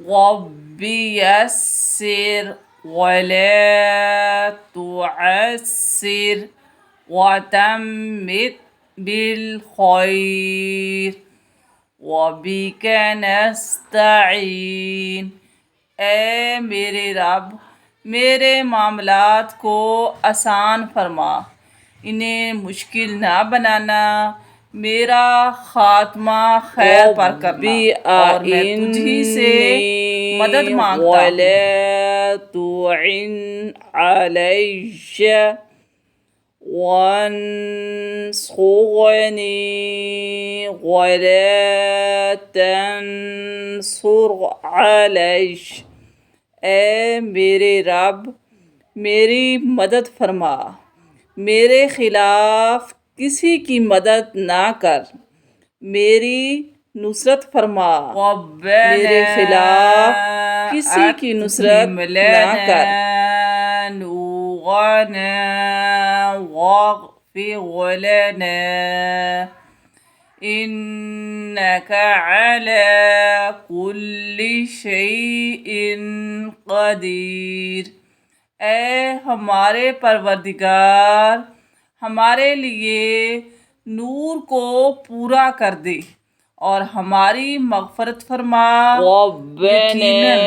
رب يسر ولا تعسر وتمت بالخير وبك نستعین۔ اے میرے رب، میرے معاملات کو آسان فرما، انہیں مشکل نہ بنانا، میرا خاتمہ خیر پر کرنا، اور میں تجھ ہی سے مدد مانگتا ہوں۔ ولا تعن علی وانصرنی ولا تنصر علی۔ اے میرے رب، میری مدد فرما، میرے خلاف کسی کی مدد نہ کر، میری نصرت فرما، میرے خلاف کسی کی نصرت نہ کر۔ نورنا واغفر لنا إنك على كل شيء قدیر۔ اے ہمارے پروردگار، ہمارے لیے نور کو پورا کر دے اور ہماری مغفرت فرما، یقیناً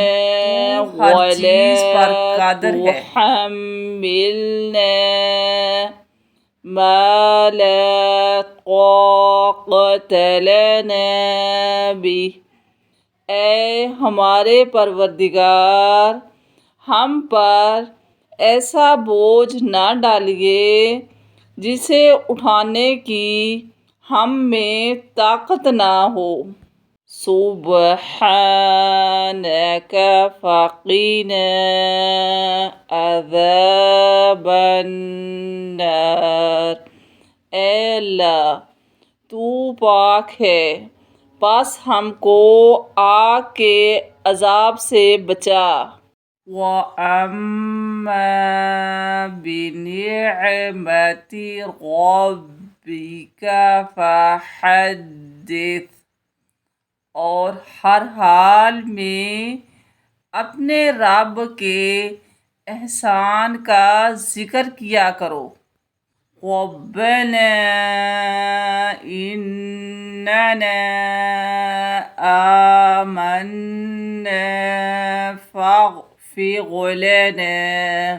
تو ہر چیز پر قادر ہے۔ تحملنا ما لا طاقت لنا به۔ اے ہمارے پروردگار، ہم پر ایسا بوجھ نہ ڈالیے جسے اٹھانے کی ہم میں طاقت نہ ہو۔ سبحانک فقنا عذاب النار۔ اے اللہ، تو پاک ہے، پس ہم کو آگ کے عذاب سے بچا۔ وَأَمَّا بِنِعْمَةِ رَبِّكَ فَحَدِّثْ۔ اور ہر حال میں اپنے رب کے احسان کا ذکر کیا کرو۔ رَبَّنَا إِنَّنَا آمَنَّا فاغفر لنا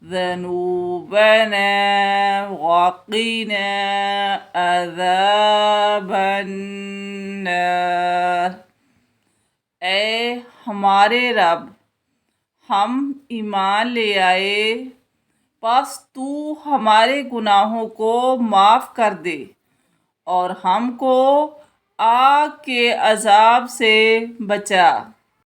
ذنوبنا وقنا عذاب النار۔ اے ہمارے رب، ہم ایمان لے آئے، پس تو ہمارے گناہوں کو معاف کر دے اور ہم کو آگ کے عذاب سے بچا۔